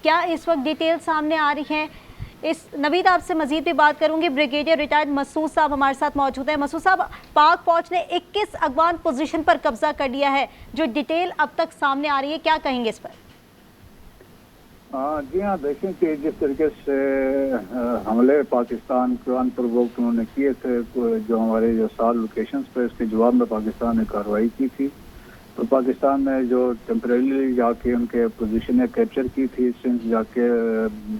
क्या इस वक्त डिटेल सामने आ रही हैं? नवीद, आपसे मजीद भी बात करूंगी। ब्रिगेडियर रिटायर्ड मसूद साहब हमारे साथ मौजूद हैं। मसूद साहब, पाक फौज ने 21 अगवान पोजीशन पर कब्जा कर लिया है, जो डिटेल अब तक सामने आ रही है, क्या कहेंगे इस पर? जी हाँ, देखें कि जिस तरीके से हमले पाकिस्तान को अनप्रोवोक्ड उन्होंने किए थे, जो हमारे 7 लोकेशंस पर, इसके जवाब में पाकिस्तान ने कार्रवाई की थी। तो पाकिस्तान ने जो टेम्परेरी जाके उनके पोजीशनें कैप्चर की थी, सिंस जाके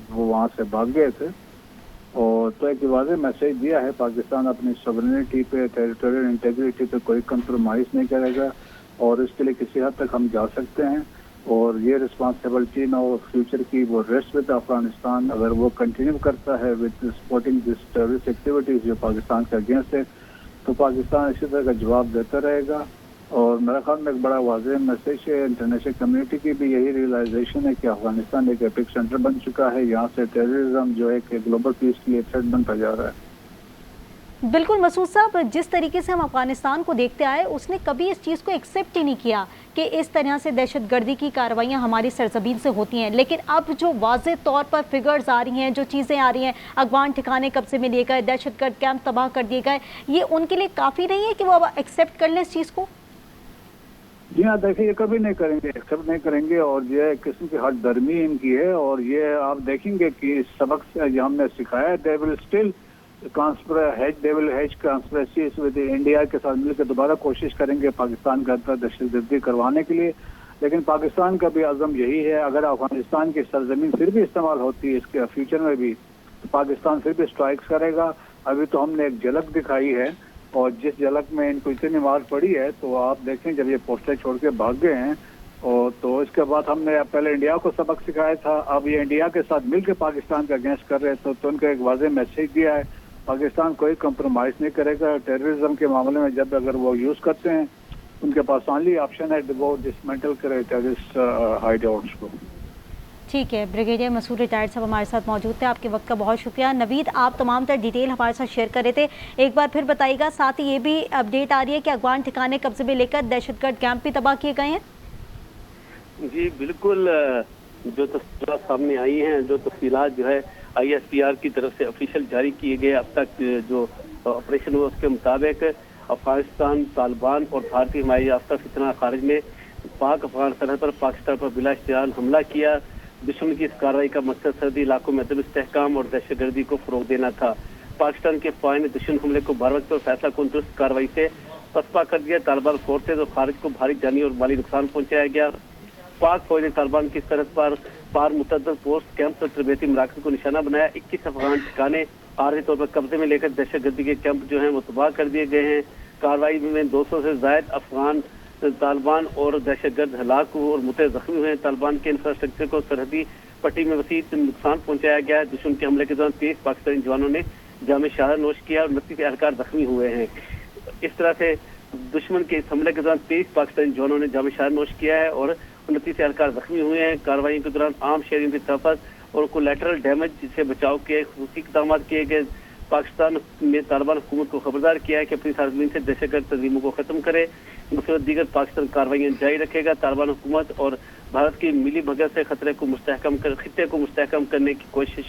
वो वहाँ से भाग गए थे। और तो एक वाज़ेह मैसेज दिया है, पाकिस्तान अपनी सॉवरेनिटी पे, टेरिटोरियल इंटीग्रिटी पे कोई कंप्रोमाइज़ नहीं करेगा और इसके लिए किसी हद तक हम जा सकते हैं। और ये रिस्पॉन्सिबिलिटी ना फ्यूचर की, वो रेस्ट विद अफगानिस्तान। अगर वो कंटिन्यू करता है with supporting this terrorist activities जो पाकिस्तान के अगेंस्ट है, तो पाकिस्तान इसी तरह का जवाब देता रहेगा। और मेरा ख्याल में एक बड़ा वाज़ेह मैसेज है, इंटरनेशनल कम्युनिटी की भी यही रियलाइजेशन है कि अफगानिस्तान एक एपिक सेंटर बन चुका है। यहाँ से टेररिज्म जो है कि ग्लोबल पीस के लिए थ्रेट बनता जा रहा है। बिल्कुल मसूद साहब, जिस तरीके से हम अफगानिस्तान को देखते आए, उसने कभी इस चीज़ को एक्सेप्ट ही नहीं किया कि इस तरह से दहशतगर्दी की कार्रवाइयाँ हमारी सरजमीन से होती हैं। लेकिन अब जो वाज़ेह तौर पर फिगर्स आ रही हैं, जो चीज़ें आ रही हैं, अगवान ठिकाने कब्जे में लिए गए, दहशतगर्द कैंप तबाह कर दिए गए, ये उनके लिए काफ़ी नहीं है कि वो अब एक्सेप्ट कर लें इस चीज़ को? जी हाँ, देखिए ये कभी नहीं करेंगे, एक्सेप्ट नहीं करेंगे। और ये किस्म की हद दर्मी इनकी है। और ये आप देखेंगे कि इस सबक से जो हमने सिखाया, they will still conspiracy with India के साथ मिलकर दोबारा कोशिश करेंगे पाकिस्तान के अंदर दहशतगर्दी करवाने के लिए। लेकिन पाकिस्तान का भी अज़म यही है, अगर अफगानिस्तान की सरजमीन फिर भी इस्तेमाल होती है इसके फ्यूचर में भी, तो पाकिस्तान फिर भी स्ट्राइक्स करेगा। अभी तो हमने एक झलक दिखाई है, और जिस झलक में इनको इतनी मार पड़ी है, तो आप देखें जब ये पोस्टर छोड़ के भाग गए हैं, और तो इसके बाद हमने पहले इंडिया को सबक सिखाया था, अब ये इंडिया के साथ मिलकर पाकिस्तान का अगेंस्ट कर रहे थे। तो उनको एक वाज़ेह मैसेज दिया है, पाकिस्तान कोई कंप्रोमाइज नहीं करेगा टेररिज्म के मामले में। जब अगर वो यूज करते हैं, उनके पास ओनली ऑप्शन है वो डिसमेंटल करे टेररिस्ट हाइडआउट्स को। ठीक है, ब्रिगेडियर मसूद रिटायर्ड साहब हमारे साथ मौजूद थे। आपके वक्त का बहुत शुक्रिया। नवीद, आप तमाम तर डिटेल हमारे साथ शेयर कर रहे थे, एक बार फिर बताइएगा। साथ ही ये भी अपडेट आ रही है कि अगवान ठिकाने कब्जे में लेकर दहशतगर्द कैंप भी तबाह किए गए हैं। जी बिल्कुल, जो तस्वीरें सामने आई हैं, जो तफसीलात जो है ISPR की तरफ से ऑफिशियल जारी किए गए अब तक जो ऑपरेशन हुआ, उसके मुताबिक अफगानिस्तान, तालिबान और भारतीय हिमायत याफ्ता फितना खारिज ने पाक अफगान सरहद पर पाकिस्तान पर बिला इश्तियाल हमला किया। दुश्मन की इस कार्रवाई का मकसद सरहदी इलाकों में अदम इस्तेहकाम और दहशतगर्दी को फरोग देना था। पाकिस्तान के फौज ने दुश्मन हमले को बर वक्त और फैसला कुन दुरुस्त कार्रवाई से पसपा कर दिया। तालिबान फोर्सेज और खारिज को भारी जानी और माली नुकसान पहुंचाया गया। पाक फौज ने तालिबान की सरहद पर पार मुतअद्दिद पोस्ट कैंप और तरबेती मराकज़ को निशाना बनाया। 21 अफगान ठिकाने आर्जी तौर पर कब्जे में लेकर दहशतगर्दी के कैंप जो हैं वो तबाह कर दिए गए हैं। कार्रवाई में 200 से ज्यादा अफगान, तालिबान और दहशतगर्द हलाक हुए और मुतअ जख्मी हुए। तालिबान के इंफ्रास्ट्रक्चर को सरहदी पट्टी में वसी नुकसान पहुंचाया गया है। दुश्मन के हमले के दौरान 23 पाकिस्तानी जवानों ने जाम शहादत नोश किया और 29 एहलकार जख्मी हुए हैं। इस तरह से दुश्मन के इस हमले के दौरान 23 पाकिस्तानी जवानों ने जाम शहादत नोश किया है और 29 एहलकार जख्मी हुए हैं। कार्रवाई के दौरान आम शहरियों की तहफ़्फ़ुज़ और कोलैटरल डैमेज से बचाव के खुसूसी इक़दाम किए गए। पाकिस्तान ने तालिबान हुकूमत को खबरदार किया है कि अपनी सरजमीन से दहशतगर्द तंजीमों को खत्म करे। दूसरी दीगर पाकिस्तान कार्रवाइयाँ जारी रखेगा। तालिबान हुकूमत और भारत की मिली भगत से खतरे को खित्ते को मुस्तहकम करने की कोशिश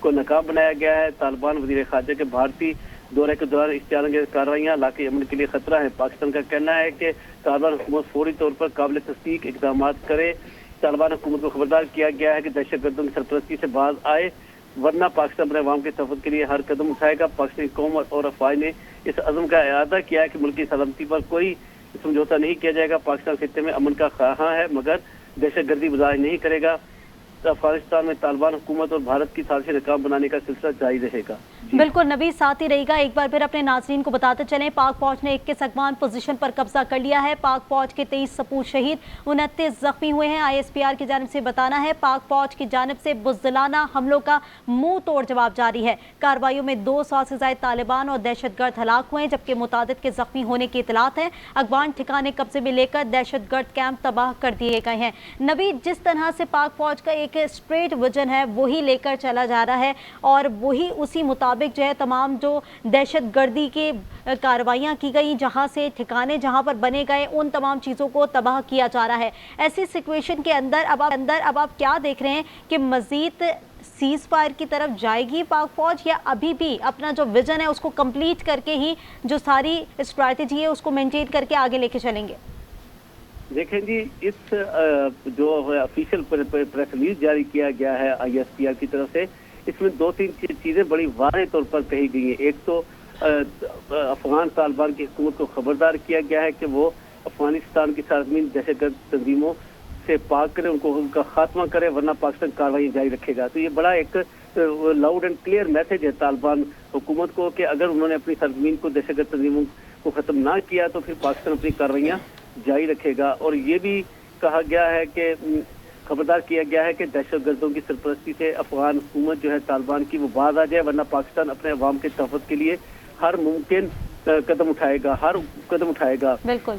को नाकाम बनाया गया है। तालिबान वज़ीर ख़ारजा के भारतीय दौरे के दौरान इख्तियार कार्रवाइयाँ इलाक़ाई अमन के लिए खतरा है। पाकिस्तान का कहना है कि तालिबान हुकूमत फौरी तौर पर काबिल तस्दीक इक़दाम करे। तालिबान हुकूमत को खबरदार किया गया है कि दहशतगर्दों की सरपरस्ती से बाज आए, वरना पाकिस्तान अपने अवाम के तहफ़्फ़ुज़ के लिए हर कदम उठाएगा। पाकिस्तानी कौम और अफवाज ने इस अज़म का इरादा किया है कि मुल्क की सलामती पर कोई समझौता नहीं किया जाएगा। पाकिस्तान खित्ते में अमन का ख्वाहां है मगर दहशतगर्दी बर्दाश्त नहीं करेगा। तो अफगानिस्तान में तालिबान हुकूमत और भारत की साजिश नाकाम बनाने का सिलसिला जारी रहेगा। बिल्कुल नबी, साथ ही रहेगा। एक बार फिर अपने नाज़रीन को बताते चलें, पाक फौज ने 21 अगवान पोजीशन पर कब्जा कर लिया है। पाक फौज के 23 सपूत शहीद, 29 जख्मी हुए हैं। ISPR की जानिब से बताना है, पाक फौज की जानिब से बुज़दिलाना हमलों का मुंह तोड़ जवाब जारी है। कार्रवाइयों में 200 से ज्यादा तालिबान और दहशतगर्द हलाक हुए हैं, जबकि मुतादिद के जख्मी होने की इतलात है। अगवान ठिकाने कब्जे में लेकर दहशतगर्द कैंप तबाह कर दिए गए हैं। नबी, जिस तरह से पाक फौज का एक स्ट्रेट विजन है वही लेकर चला जा रहा है और वही उसी मुताबिक मुताबिक जो है तमाम जो दहशत गर्दी के कार्रवाइयाँ की गई, जहाँ से ठिकाने जहाँ पर बने गए उन तमाम चीज़ों को तबाह किया जा रहा है। ऐसी सिचुएशन के अंदर अब आप क्या देख रहे हैं कि मज़ीद सीज फायर की तरफ जाएगी पाक फौज, या अभी भी अपना जो विजन है उसको कंप्लीट करके ही जो सारी स्ट्रैटेजी है उसको मेंटेन करके आगे लेके चलेंगे? देखें जी, इस जो ऑफिशियल प्रेस रिलीज जारी किया गया है ISPR की तरफ से, इसमें 2-3 चीजें बड़ी वाज़ेह तौर पर कही गई हैं। एक तो अफगान तालिबान की हुकूमत को खबरदार किया गया है कि वो अफगानिस्तान की सरजमीन दहशतगर्द तंजीमों से पाक करे, उनका खात्मा करे, वरना पाकिस्तान कार्रवाई जारी रखेगा। तो ये बड़ा एक लाउड एंड क्लियर मैसेज है तालिबान हुकूमत को कि अगर उन्होंने अपनी सरजमीन को दहशतगर्द तंजीमों को खत्म ना किया तो फिर पाकिस्तान अपनी कार्रवाइयाँ जारी रखेगा। और ये भी कहा गया है कि खबरदार किया गया है कि दहशतगर्दों की सरपरस्ती से अफगान हुकूमत जो है तालिबान की वो बाज आ जाए, वरना पाकिस्तान अपने अवाम के तहफ़्फ़ुज़ के लिए हर मुमकिन कदम उठाएगा।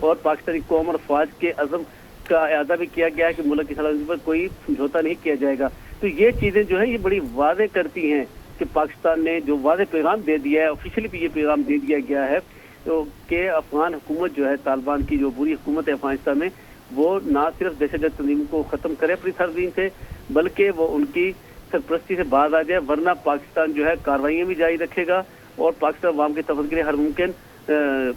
और पाकिस्तानी कौम और फौज के अज़म का अदा भी किया गया है कि मुल्क की सलामती पर कोई समझौता नहीं किया जाएगा। तो ये चीज़ें जो है ये बड़ी वाज़ेह करती हैं कि पाकिस्तान ने जो वाज़ेह पैगाम दे दिया है, ऑफिशियली भी ये पैगाम दे दिया गया है तो कि अफगान हुकूमत जो है, तालिबान की जो बुरी हुकूमत है अफगानिस्तान में, वो ना सिर्फ दहशतगर्द तंजीम को ख़त्म करे अपनी सरजमीन से, बल्कि वो उनकी सरपरस्ती से बाज आ जाए, वरना पाकिस्तान जो है कार्रवाइयाँ भी जारी रखेगा और पाकिस्तान अवाम के तहफ़्फ़ुज़ के लिए हर मुमकिन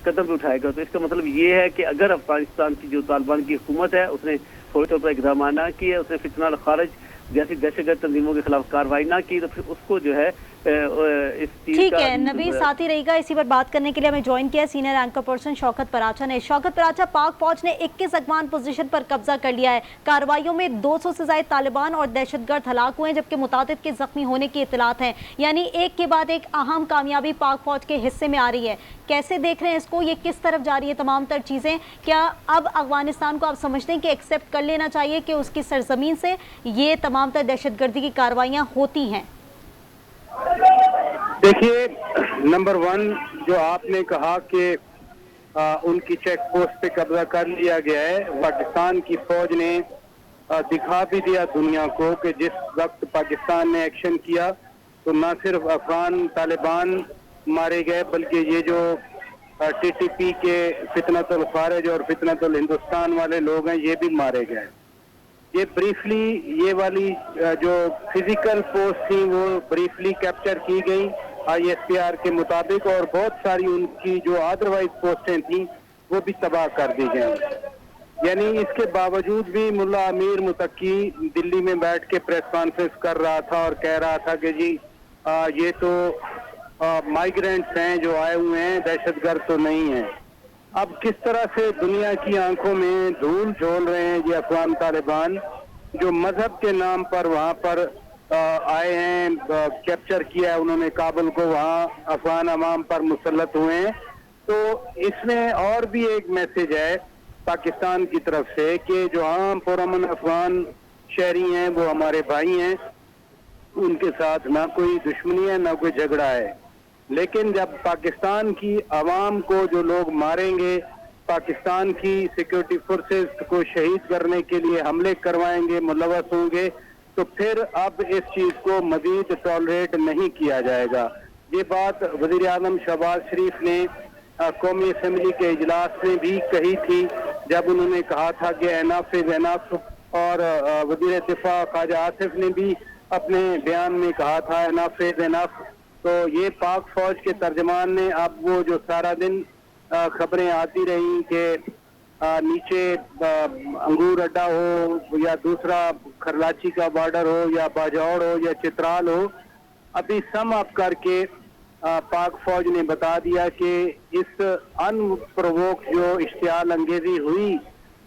कदम भी उठाएगा। तो इसका मतलब ये है कि अगर अफगानिस्तान की जो तालिबान की हुकूमत है उसने थोड़े तौर पर इक़दाम ना किए, उसने फितना अल खारिज जैसी दहशतगर्द तंजीमों के खिलाफ कार्रवाई ना की, तो फिर उसको जो है ठीक है। नबी साथ ही रहेगा। इसी पर बात करने के लिए हमें ज्वाइन किया senior anchor person Shaukat Paracha ने। शौकत पराचा, पाक फौज ने 21 अफगान पोजीशन पर कब्जा कर लिया है। कार्रवाइयों में 200 से ज्यादा तालिबान और दहशतगर्द हलाक हुए हैं, जबकि मुतादिद के जख्मी होने की इतलात हैं। यानी एक के बाद एक अहम कामयाबी पाक फौज के हिस्से में आ रही है। कैसे देख रहे हैं इसको? ये किस तरफ जा रही है तमाम तर चीजें? क्या अब अफगानिस्तान को आप समझते हैं कि एक्सेप्ट कर लेना चाहिए कि उसकी सरजमीन से ये तमाम तर दहशतगर्दी की कार्रवाइयाँ होती हैं? देखिए, नंबर 1 जो आपने कहा कि उनकी चेक पोस्ट पे कब्जा कर लिया गया है, पाकिस्तान की फौज ने दिखा भी दिया दुनिया को कि जिस वक्त पाकिस्तान ने एक्शन किया तो न सिर्फ अफगान तालिबान मारे गए, बल्कि ये जो TTP के फितनतुल खारिज और फितनतुल हिंदुस्तान वाले लोग हैं ये भी मारे गए। ये ब्रीफली ये वाली जो फिजिकल पोस्ट थी वो ब्रीफली कैप्चर की गई ISPR के मुताबिक, और बहुत सारी उनकी जो अदरवाइज पोस्टें थी वो भी तबाह कर दी गई। यानी इसके बावजूद भी मुल्ला अमीर मुतकी दिल्ली में बैठ के प्रेस कॉन्फ्रेंस कर रहा था और कह रहा था कि जी ये तो माइग्रेंट्स हैं जो आए हुए हैं, दहशतगर्द तो नहीं है। अब किस तरह से दुनिया की आंखों में धूल झोल रहे हैं ये अफगान तालिबान, जो मजहब के नाम पर वहाँ पर आए हैं, कैप्चर किया है उन्होंने काबुल को, वहाँ अफगान अवाम पर मुसल्लत हुए हैं। तो इसमें और भी एक मैसेज है पाकिस्तान की तरफ से कि जो आम पुरअमन अफगान शहरी हैं वो हमारे भाई हैं, उनके साथ ना कोई दुश्मनी है ना कोई झगड़ा है। लेकिन जब पाकिस्तान की आवाम को जो लोग मारेंगे, पाकिस्तान की सिक्योरिटी फोर्सेस को शहीद करने के लिए हमले करवाएंगे, मुलव्वस होंगे, तो फिर अब इस चीज को मजीद टॉलरेट नहीं किया जाएगा। ये बात वजीर आज़म शहबाज शरीफ ने कौमी असम्बली के इजलास में भी कही थी, जब उन्होंने कहा था कि एनफ इज एनफ, और वजीर दिफा ख्वाजा आसिफ ने भी अपने बयान में कहा था एनफ इज एनफ। तो ये पाक फौज के तर्जमान ने अब वो जो सारा दिन खबरें आती रही कि नीचे अंगूर अड्डा हो या दूसरा खरलाची का बॉर्डर हो या बाजौड़ हो या चित्राल हो, अभी सम अप करके पाक फौज ने बता दिया कि इस अनप्रोवोक जो इश्तियाल अंगेजी हुई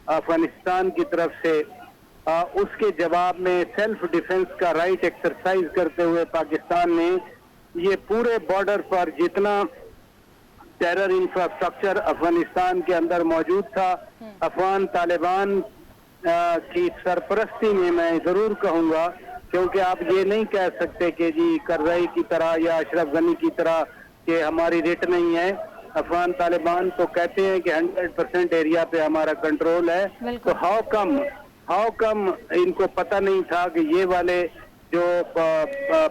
अफगानिस्तान की तरफ से, उसके जवाब में सेल्फ डिफेंस का राइट एक्सरसाइज करते हुए पाकिस्तान ने ये पूरे बॉर्डर पर जितना टेरर इंफ्रास्ट्रक्चर अफगानिस्तान के अंदर मौजूद था, अफगान तालिबान की सरपरस्ती में, मैं जरूर कहूँगा, क्योंकि आप ये नहीं कह सकते कि जी करज़ई की तरह या अशरफ गनी की तरह कि हमारी रिट नहीं है। अफगान तालिबान तो कहते हैं कि 100% एरिया पे हमारा कंट्रोल है। तो हाउ कम इनको पता नहीं था कि ये वाले جو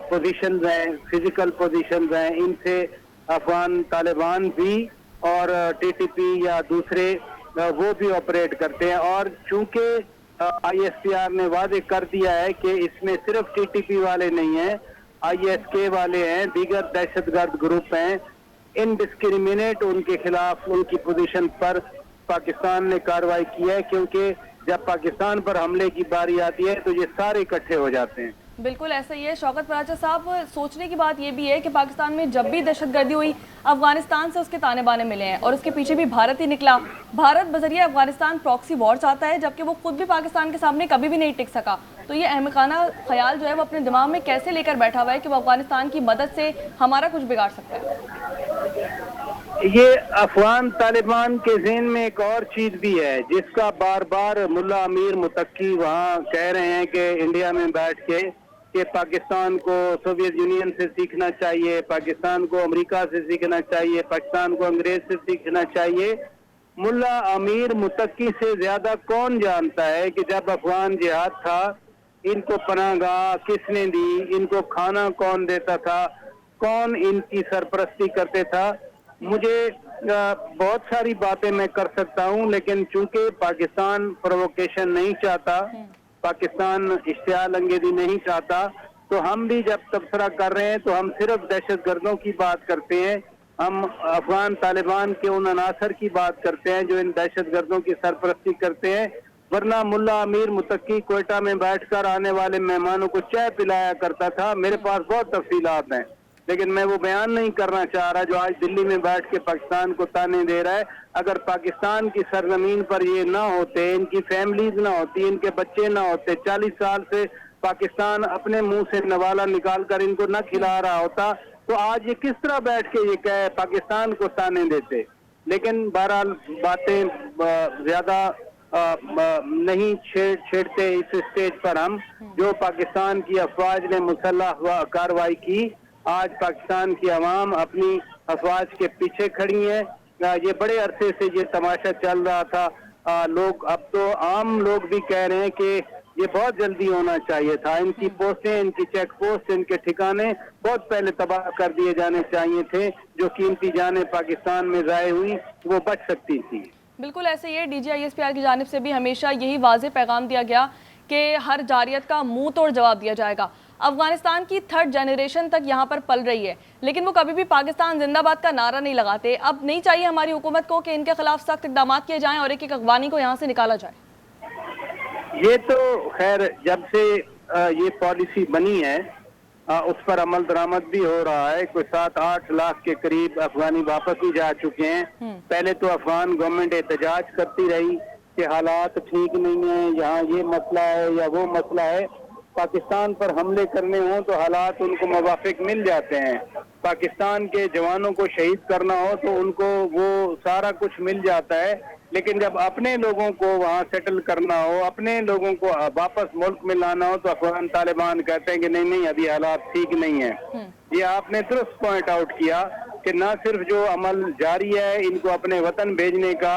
پوزیشنز ہیں، فزیکل پوزیشنز ہیں، ان سے افغان طالبان بھی اور ٹی ٹی پی یا دوسرے وہ بھی آپریٹ کرتے ہیں. اور چونکہ آئی ایس پی آر نے واضح کر دیا ہے کہ اس میں صرف ٹی ٹی پی والے نہیں ہیں، آئی ایس کے والے ہیں، دیگر دہشت گرد گروپ ہیں، انڈسکریمنیٹ ان کے خلاف ان کی پوزیشن پر پاکستان نے کارروائی کی ہے، کیونکہ جب پاکستان پر حملے کی باری آتی ہے تو یہ سارے اکٹھے ہو جاتے ہیں. بالکل ایسا ہی ہے شوکت پراچا صاحب. سوچنے کی بات یہ بھی ہے کہ پاکستان میں جب بھی دہشت گردی ہوئی افغانستان سے اس کے تانے بانے ملے ہیں اور اس کے پیچھے بھی بھارت ہی نکلا. بھارت بذریعہ افغانستان پراکسی وار چاہتا ہے جبکہ وہ خود بھی پاکستان کے سامنے کبھی بھی نہیں ٹک سکا. تو یہ احمقانہ خیال جو ہے وہ اپنے دماغ میں کیسے لے کر بیٹھا ہوا ہے کہ وہ افغانستان کی مدد سے ہمارا کچھ بگاڑ سکتا ہے؟ یہ افغان طالبان کے ذہن میں ایک اور چیز بھی ہے جس کا بار بار ملا امیر متقی وہاں کہہ رہے ہیں کہ انڈیا میں بیٹھ کے کہ پاکستان کو سوویت یونین سے سیکھنا چاہیے، پاکستان کو امریکہ سے سیکھنا چاہیے، پاکستان کو انگریز سے سیکھنا چاہیے. ملا امیر متقی سے زیادہ کون جانتا ہے کہ جب افغان جہاد تھا ان کو پناہ گاہ کس نے دی، ان کو کھانا کون دیتا تھا، کون ان کی سرپرستی کرتے تھا. مجھے بہت ساری باتیں میں کر سکتا ہوں، لیکن چونکہ پاکستان پرووکیشن نہیں چاہتا، پاکستان اشتعال انگیزی نہیں چاہتا، تو ہم بھی جب تبصرہ کر رہے ہیں تو ہم صرف دہشت گردوں کی بات کرتے ہیں. ہم افغان طالبان کے ان عناصر کی بات کرتے ہیں جو ان دہشت گردوں کی سرپرستی کرتے ہیں. ورنہ ملا امیر متقی کوئٹہ میں بیٹھ کر آنے والے مہمانوں کو چائے پلایا کرتا تھا. میرے پاس بہت تفصیلات ہیں لیکن میں وہ بیان نہیں کرنا چاہ رہا جو آج دلی میں بیٹھ کے پاکستان کو تانے دے رہا ہے. اگر پاکستان کی سرزمین پر یہ نہ ہوتے، ان کی فیملیز نہ ہوتی، ان کے بچے نہ ہوتے، 40 سال سے پاکستان اپنے منہ سے نوالا نکال کر ان کو نہ کھلا رہا ہوتا تو آج یہ کس طرح بیٹھ کے یہ کہے پاکستان کو تانے دیتے. لیکن بہرحال باتیں زیادہ نہیں چھیڑتے اس اسٹیج پر ہم. جو پاکستان کی افواج نے مسلح کارروائی کی، آج پاکستان کی عوام اپنی افواج کے پیچھے کھڑی ہیں. یہ بڑے عرصے سے یہ تماشا چل رہا تھا. لوگ اب تو عام لوگ بھی کہہ رہے ہیں کہ یہ بہت جلدی ہونا چاہیے تھا. ان کی پوسٹیں، ان کی چیک پوسٹ، ان کے ٹھکانے بہت پہلے تباہ کر دیے جانے چاہیے تھے. جو قیمتی جانیں پاکستان میں ضائع ہوئی وہ بچ سکتی تھی. بالکل ایسے ہی ہے. D G I S P R کی جانب سے بھی ہمیشہ یہی واضح پیغام دیا گیا کہ ہر جارحیت کا منہ توڑ جواب دیا جائے گا. افغانستان کی 3rd جنریشن تک یہاں پر پل رہی ہے لیکن وہ کبھی بھی پاکستان زندہ باد کا نعرہ نہیں لگاتے. اب نہیں چاہیے ہماری حکومت کو کہ ان کے خلاف سخت اقدامات کیے جائیں اور ایک ایک افغانی کو یہاں سے نکالا جائے. یہ تو خیر جب سے یہ پالیسی بنی ہے اس پر عمل درآمد بھی ہو رہا ہے. کوئی 7-8 لاکھ کے قریب افغانی واپس بھی جا چکے ہیں. پہلے تو افغان گورنمنٹ احتجاج کرتی رہی کہ حالات ٹھیک نہیں ہیں، یہاں یہ مسئلہ ہے یا وہ مسئلہ ہے. پاکستان پر حملے کرنے ہوں تو حالات ان کو موافق مل جاتے ہیں. پاکستان کے جوانوں کو شہید کرنا ہو تو ان کو وہ سارا کچھ مل جاتا ہے. لیکن جب اپنے لوگوں کو وہاں سیٹل کرنا ہو، اپنے لوگوں کو واپس ملک میں لانا ہو تو افغان طالبان کہتے ہیں کہ نہیں ابھی حالات ٹھیک نہیں ہیں. یہ آپ نے درست پوائنٹ آؤٹ کیا کہ نہ صرف جو عمل جاری ہے ان کو اپنے وطن بھیجنے کا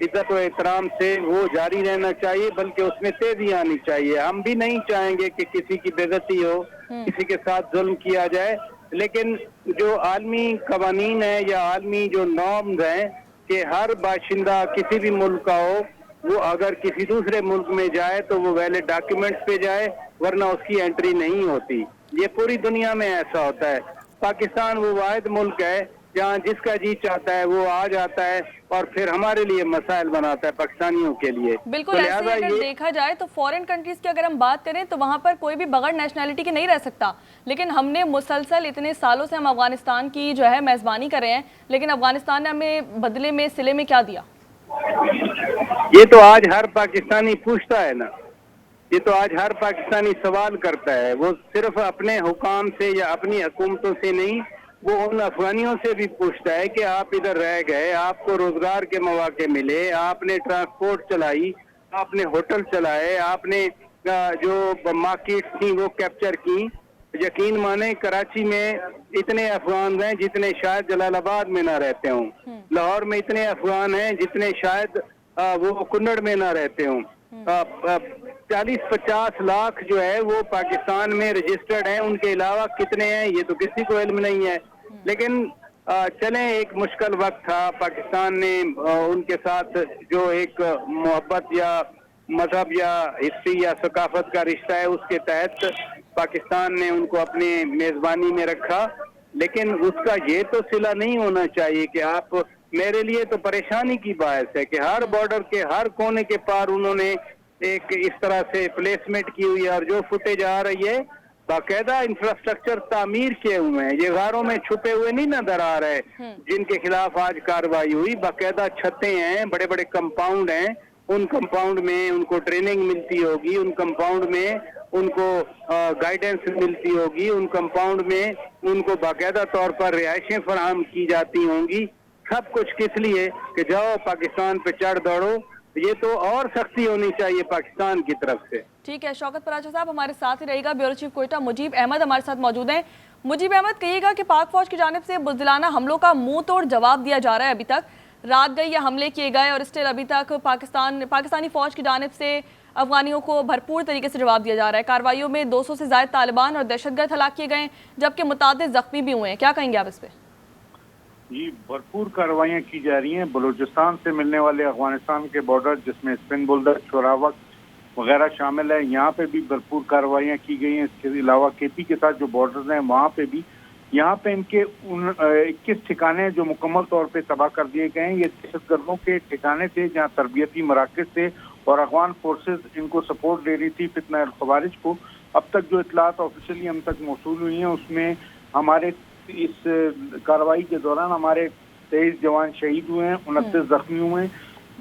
عزت و احترام سے وہ جاری رہنا چاہیے بلکہ اس میں تیزی آنی چاہیے. ہم بھی نہیں چاہیں گے کہ کسی کی بے عزتی ہو، کسی کے ساتھ ظلم کیا جائے. لیکن جو عالمی قوانین ہیں یا عالمی جو نارمز ہیں کہ ہر باشندہ کسی بھی ملک کا ہو وہ اگر کسی دوسرے ملک میں جائے تو وہ ویلڈ ڈاکیومنٹس پہ جائے ورنہ اس کی انٹری نہیں ہوتی. یہ پوری دنیا میں ایسا ہوتا ہے. پاکستان وہ واحد ملک ہے جہاں جس کا جی چاہتا ہے وہ آ جاتا ہے اور پھر ہمارے لیے مسائل بناتا ہے پاکستانیوں کے لیے. بالکل ایسے اگر دیکھا جائے تو فورن کنٹریز کی اگر ہم بات کریں تو وہاں پر کوئی بھی بغیر نیشنلٹی کے نہیں رہ سکتا. لیکن ہم نے مسلسل اتنے سالوں سے ہم افغانستان کی جو ہے میزبانی کر رہے ہیں لیکن افغانستان نے ہمیں بدلے میں صلے میں کیا دیا؟ یہ تو آج ہر پاکستانی پوچھتا ہے نا. یہ تو آج ہر پاکستانی سوال کرتا ہے. وہ صرف اپنے حکام سے یا اپنی حکومتوں سے نہیں، وہ ان افغانیوں سے بھی پوچھتا ہے کہ آپ ادھر رہ گئے، آپ کو روزگار کے مواقع ملے، آپ نے ٹرانسپورٹ چلائی، آپ نے ہوٹل چلائے، آپ نے جو مارکیٹ تھی وہ کیپچر کی. یقین مانے کراچی میں اتنے افغان ہیں جتنے شاید جلال آباد میں نہ رہتے ہوں. لاہور میں اتنے افغان ہیں جتنے شاید وہ کنڑ میں نہ رہتے ہوں. 40-50 लाख जो है वो पाकिस्तान में रजिस्टर्ड हैं, उनके अलावा कितने हैं ये तो किसी को इल्म नहीं है। लेकिन चलें, एक मुश्किल वक्त था, पाकिस्तान ने उनके साथ जो एक मोहब्बत या मजहब या हिस्ट्री या सकाफत का रिश्ता है उसके तहत पाकिस्तान ने उनको अपने मेजबानी में रखा। लेकिन उसका ये तो सिला नहीं होना चाहिए कि आप, मेरे लिए तो परेशानी की बात है कि हर बॉर्डर के हर कोने के पार उन्होंने एक इस तरह से प्लेसमेंट की हुई है, और जो फुटेज आ रही है बाकायदा इंफ्रास्ट्रक्चर तामीर किए हुए हैं, ये गारों में छुपे हुए नहीं नजर आ रहे जिनके खिलाफ आज कार्रवाई हुई। बाकायदा छतें हैं, बड़े बड़े कंपाउंड हैं, उन कंपाउंड में उनको ट्रेनिंग मिलती होगी, उन कंपाउंड में उनको गाइडेंस मिलती होगी, उन कंपाउंड में उनको बाकायदा तौर पर रिहाइशें फराहम की जाती होंगी। सब कुछ किस लिए कि जाओ पाकिस्तान पे चढ़ दौड़ो, ये तो और सख्ती होनी चाहिए पाकिस्तान की तरफ से। ठीक है, शौकत पराचा साहब हमारे साथ ही रहेगा। ब्यूरो चीफ कोयटा मुजीब अहमद हमारे साथ मौजूद हैं। मुजीब अहमद, कहिएगा कि पाक फौज की जानिब से बुज़दिलाना हमलों का मुंह तोड़ जवाब दिया जा रहा है। अभी तक रात गई या हमले किए गए और स्टिल अभी तक पाकिस्तानी फौज की जानिब से अफगानियों को भरपूर तरीके से जवाब दिया जा रहा है। कार्रवाइयों में 200 से ज़ायद तालिबान और दहशतगर्द हलाक किए गए, जबकि मुतादिद जख्मी भी हुए हैं। क्या कहेंगे आप इस पर? जी, भरपूर कार्रवाइयाँ की जा रही हैं। बलूचिस्तान से मिलने वाले अफगानिस्तान के बॉर्डर, जिसमें स्पिन बुल्दर, चोरावक वगैरह शामिल है, यहाँ पे भी भरपूर कार्रवाइयाँ की गई हैं। इसके अलावा केपी के साथ जो बॉर्डर्स हैं वहाँ पे भी, यहाँ पे इनके 21 ठिकाने जो मुकम्मल तौर पे तबाह कर दिए गए हैं। ये दहशतगर्दों के ठिकाने थे जहाँ तरबियती मराकज़ थे और अफगान फोर्सेज इनको सपोर्ट दे रही थी फितना अल खवारिज को। अब तक जो इतलात ऑफिशियली हम तक मौसूल हुई हैं उसमें हमारे इस कार्रवाई के दौरान हमारे 23 जवान शहीद हुए हैं, 29 जख्मी हुए हैं,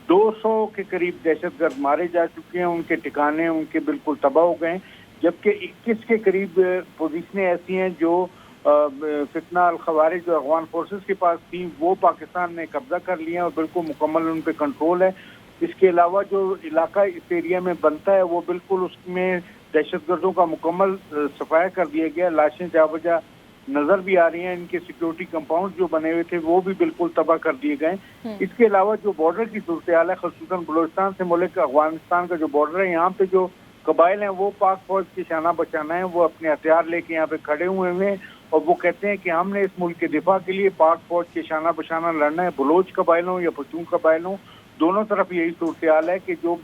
200 के करीब दहशतगर्द मारे जा चुके हैं, उनके ठिकाने उनके बिल्कुल तबाह हो गए, जबकि 21 के करीब पोजीशनें ऐसी हैं जो फितना अल खवारिज जो अफगान फोर्सेस के पास थी वो पाकिस्तान ने कब्जा कर लिया और बिल्कुल मुकम्मल उन पर कंट्रोल है। इसके अलावा जो इलाका इस एरिया में बनता है वो बिल्कुल उसमें दहशतगर्दों का मुकम्मल सफाया कर दिया गया। लाशें जाबजा नजर भी आ रही हैं, इनके सिक्योरिटी कंपाउंड जो बने हुए थे वो भी बिल्कुल तबाह कर दिए गए। इसके अलावा जो बॉर्डर की सूरत हाल है, खसूसन बलूचिस्तान से मुल्क अफगानिस्तान का जो बॉर्डर है, यहाँ पे जो कबाइल हैं वो पाक फौज की शाना बचाना है, वो अपने हथियार लेके यहाँ पे खड़े हुए हैं और वो कहते हैं कि हमने इस मुल्क के दिफा के लिए पाक फौज के शाना बचाना लड़ना है। बलोच कबाइल हो या पश्तून कबाइल हो, दोनों तरफ यही सूरत हाल है कि जो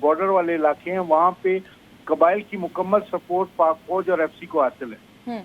बॉर्डर वाले इलाके हैं वहाँ पे कबाइल की मुकम्मल सपोर्ट पाक फौज और FC को हासिल है।